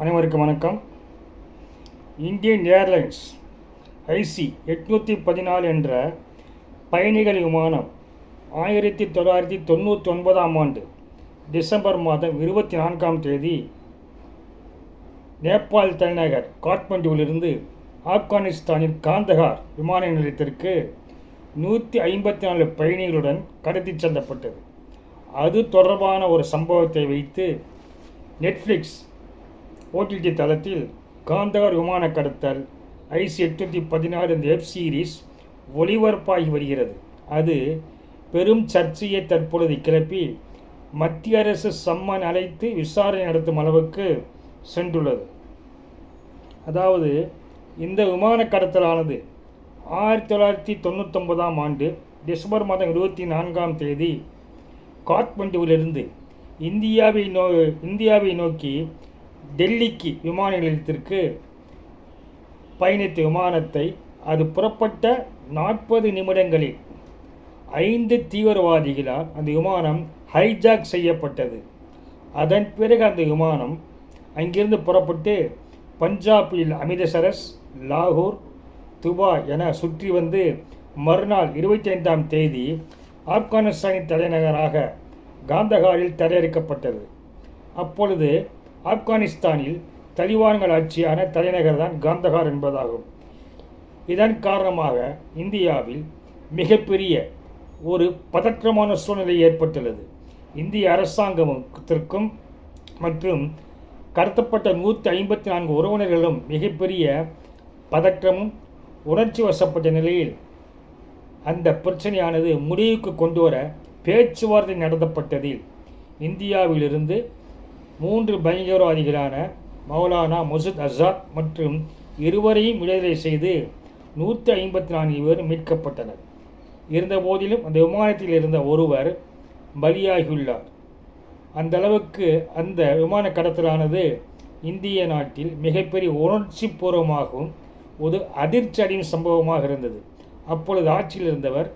அனைவருக்கும் வணக்கம். Indian airlines IC-814 என்ற பயணிகள் விமானம் 1999 டிசம்பர் மாதம் 24 நேபாள் தலைநகர் காட்மண்டுவிலிருந்து ஆப்கானிஸ்தானின் காந்தஹார் விமான நிலையத்திற்கு 154 பயணிகளுடன் கடத்திச் செல்லப்பட்டது. அது தொடர்பான ஒரு சம்பவத்தை வைத்து நெட்ஃப்ளிக்ஸ் OTT தளத்தில் காந்தஹார் விமான கடத்தல் IC-814 இந்த வெப் சீரிஸ் ஒளிபரப்பாகி வருகிறது. அது பெரும் சர்ச்சையை தற்பொழுது கிளப்பி மத்திய அரசு சம்மன் அழைத்து விசாரணை நடத்தும் அளவுக்கு சென்றுள்ளது. அதாவது இந்த விமான கடத்தலானது 1999 டிசம்பர் மாதம் 24 காட்மண்டுவிலிருந்து இந்தியாவை நோக்கி டெல்லிக்கு விமான நிலையத்திற்கு பயணித்த விமானத்தை அது புறப்பட்ட 40 நிமிடங்களில் 5 தீவிரவாதிகளால் அந்த விமானம் ஹைஜாக் செய்யப்பட்டது. அதன் பிறகு அந்த விமானம் அங்கிருந்து புறப்பட்டு பஞ்சாபில் அமிர்தசரஸ், லாகூர், துபாய் என சுற்றி வந்து மறுநாள் 25 ஆப்கானிஸ்தானின் தலைநகராக காந்தஹாரில் தரையிறக்கப்பட்டது. அப்பொழுது ஆப்கானிஸ்தானில் தலிபான்கள் ஆட்சியான தலைநகர் தான் காந்தஹார் என்பதாகும். இதன் காரணமாக இந்தியாவில் மிகப்பெரிய ஒரு பதற்றமான சூழ்நிலை ஏற்பட்டுள்ளது. இந்திய அரசாங்கத்திற்கும் மற்றும் கடத்தப்பட்ட 154 உறவினர்களும் மிகப்பெரிய பதற்றமும் உணர்ச்சி வசப்பட்ட நிலையில் அந்த பிரச்சனையானது முடிவுக்கு கொண்டு வர பேச்சுவார்த்தை நடத்தப்பட்டதில் இந்தியாவிலிருந்து 3 பயங்கரவாதிகளான மௌலானா மசூத் அசாத் மற்றும் இருவரையும் விடுதலை செய்து 154 பேர் மீட்கப்பட்டனர். இருந்தபோதிலும் அந்த விமானத்தில் இருந்த ஒருவர் பலியாகியுள்ளார். அந்த அளவுக்கு அந்த விமான கடத்தலானது இந்திய நாட்டில் மிகப்பெரிய உணர்ச்சி பூர்வமாகவும் ஒரு அதிர்ச்சி அடையும் சம்பவமாக இருந்தது. அப்பொழுது ஆட்சியில் இருந்தவர்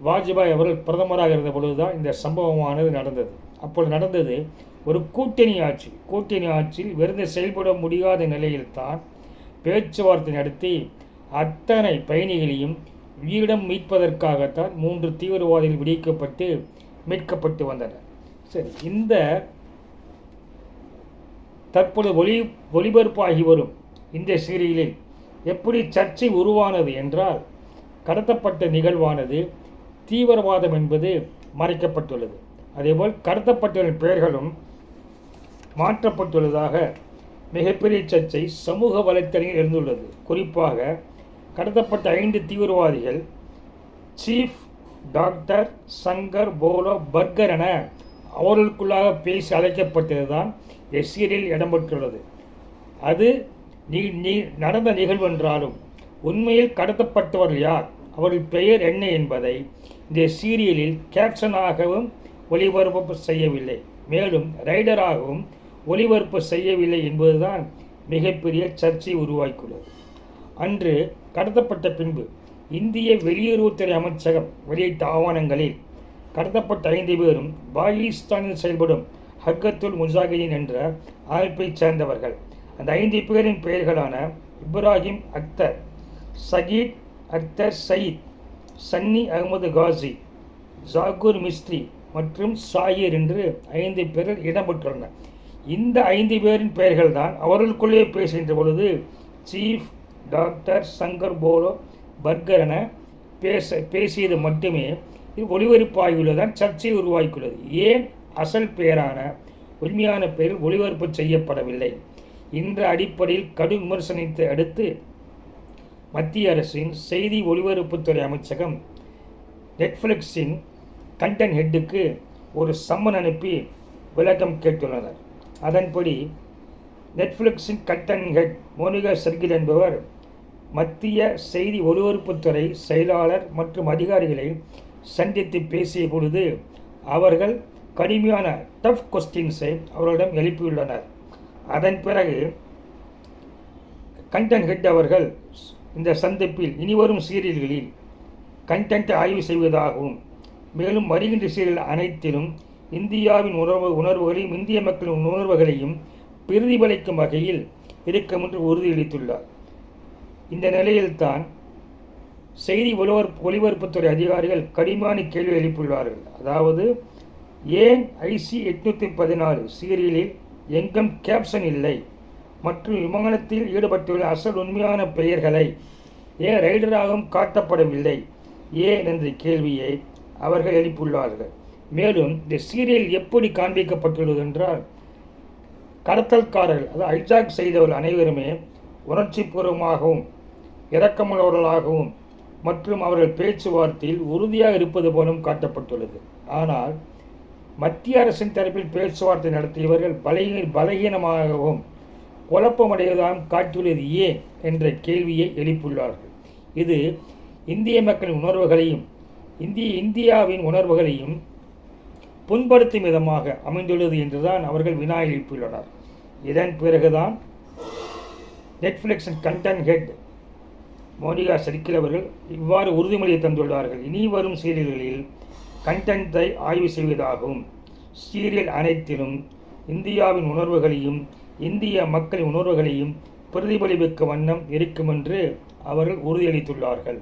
வாஜ்பாய் அவர்கள் பிரதமராக இருந்த பொழுதுதான் இந்த சம்பவமானது நடந்தது. அப்பொழுது நடந்தது ஒரு கூட்டணி ஆட்சியில் விருந்து செயல்பட முடியாத நிலையில்தான் பேச்சுவார்த்தை நடத்தி அத்தனை பயணிகளையும் உயிரிடம் மீட்பதற்காகத்தான் 3 தீவிரவாதிகள் விடுவிக்கப்பட்டு மீட்கப்பட்டு வந்தனர். சரி, இந்த தற்பொழுது ஒளிபரப்பாகி வரும் இந்த சீரியலில் எப்படி சர்ச்சை உருவானது என்றால், கடத்தப்பட்ட நிகழ்வானது தீவிரவாதம் என்பது மறைக்கப்பட்டுள்ளது. அதேபோல் கடத்தப்பட்டவர்களின் பெயர்களும் மாற்றப்பட்டுள்ளதாக மிகப்பெரிய சர்ச்சை சமூக வலைத்தளங்களில் இருந்துள்ளது. குறிப்பாக கடத்தப்பட்ட 5 தீவிரவாதிகள் chief, doctor, Shankar, polo, burger என அவர்களுக்குள்ளாக பேசி அழைக்கப்பட்டது தான் சீரியலில் இடம்பெற்றுள்ளது. அது நடந்த நிகழ்வென்றாலும் உண்மையில் கடத்தப்பட்டவர்கள் யார், அவர்கள் பெயர் என்ன என்பதை இந்த சீரியலில் கேப்ஷனாகவும் ஒளிபரப்பு செய்யவில்லை, மேலும் ரைடராகவும் ஒளிபரப்பு செய்யவில்லை என்பதுதான் மிகப்பெரிய சர்ச்சை உருவாக்கியுள்ளது. அன்று கடத்தப்பட்ட பின்பு இந்திய வெளியுறவுத்துறை அமைச்சகம் வெளியிட்ட ஆவணங்களில் கடத்தப்பட்ட 5 பேரும் பாகிஸ்தானில் செயல்படும் ஹர்கத்துல் முஜாஹிதீன் என்ற அமைப்பைச் சேர்ந்தவர்கள். அந்த 5 பேரின் பெயர்களான இப்ராஹிம் அக்தர், சகீத் அக்தர் சயீத், சன்னி அகமது காசி, ஜாகூர் மிஸ்ரி மற்றும் ஷாஹிர் என்று 5 பேர்கள் இடம்பெற்றுள்ளனர். இந்த 5 பேரின் பெயர்கள் தான் அவர்களுக்குள்ளே பேசுகின்ற பொழுது chief, doctor, Shankar, polo, burger என பேசியது மட்டுமே இது ஒளிபரப்பாகியுள்ளதான் சர்ச்சை உருவாக்கியுள்ளது. ஏன் அசல் பெயரான உண்மையான பெயர் ஒளிபரப்பு செய்யப்படவில்லை என்ற அடிப்படையில் கடும் விமர்சனத்தை அடுத்து மத்திய அரசின் செய்தி ஒளிபரப்புத்துறை அமைச்சகம் நெட்ஃப்ளிக்ஸின் கண்டென்ட் ஹெட்டுக்கு ஒரு சம்மன் அனுப்பி விளக்கம் கேட்டுள்ளனர். அதன்படி நெட்ஃப்ளிக்ஸின் கண்டென்ட் ஹெட் மோனிகா சர்கில் என்பவர் மத்திய செய்தி ஒளிபரப்புத்துறை செயலாளர் மற்றும் அதிகாரிகளை சந்தித்து பேசிய பொழுது அவர்கள் கடுமையான டஃப் கொஸ்டின்ஸை அவர்களிடம் எழுப்பியுள்ளனர். அதன் பிறகு கண்டென்ட் ஹெட் அவர்கள் இந்த சந்திப்பில் இனிவரும் சீரியல்களில் கண்டென்ட்டை ஆய்வு செய்வதாகவும் மேலும் வருகின்ற சீரியல் அனைத்திலும் இந்தியாவின் உணர்வுகளையும் இந்திய மக்களின் உணர்வுகளையும் பிரதிபலிக்கும் வகையில் இருக்கும் என்று உறுதியளித்துள்ளார். இந்த நிலையில்தான் செய்தி ஒலிபரப்புத்துறை அதிகாரிகள் கடுமையான கேள்வி எழுப்பியுள்ளார்கள். அதாவது, ஏன் IC 814 சீரியலில் எங்கும் கேப்ஷன் இல்லை மற்றும் விமானத்தில் ஈடுபட்டுள்ள அசல் உண்மையான பெயர்களை ஏன் ரைடராகவும் காட்டப்படவில்லை ஏன் என்ற கேள்வியை அவர்கள் எழுப்பியுள்ளார்கள். மேலும் இந்த சீரியல் எப்படி காண்பிக்கப்பட்டுள்ளது என்றால், கடத்தல்காரர்கள் அதாவது ஹைஜாக் செய்தவர்கள் அனைவருமே உணர்ச்சிபூர்வமாகவும் இரக்கமுள்ளவர்களாகவும் மற்றும் அவர்கள் பேச்சுவார்த்தையில் உறுதியாக இருப்பது போலும் காட்டப்பட்டுள்ளது. ஆனால் மத்திய அரசின் தரப்பில் பேச்சுவார்த்தை நடத்தியவர்கள் பலகீனமாகவும் குழப்பமடைவதாகவும் காட்டியுள்ளது ஏன் என்ற கேள்வியை எழுப்பியுள்ளார்கள். இது இந்திய மக்களின் உணர்வுகளையும் இந்தியாவின் உணர்வுகளையும் புண்படுத்தும் விதமாக அமைந்துள்ளது என்றுதான் அவர்கள் வினா எழுப்பியுள்ளனர். இதன் பிறகுதான் நெட்ஃப்ளிக்ஸின் கண்டென்ட் ஹெட் மோனிகா சர்க்கிள் அவர்கள் இவ்வாறு உறுதிமொழியை தந்துள்ளார்கள். இனி வரும் சீரியல்களில் கண்டென்ட்டை ஆய்வு செய்வதாகவும் சீரியல் அனைத்திலும் இந்தியாவின் உணர்வுகளையும் இந்திய மக்களின் உணர்வுகளையும் பிரதிபலிக்க வண்ணம் இருக்கும் என்று அவர்கள் உறுதியளித்துள்ளார்கள்.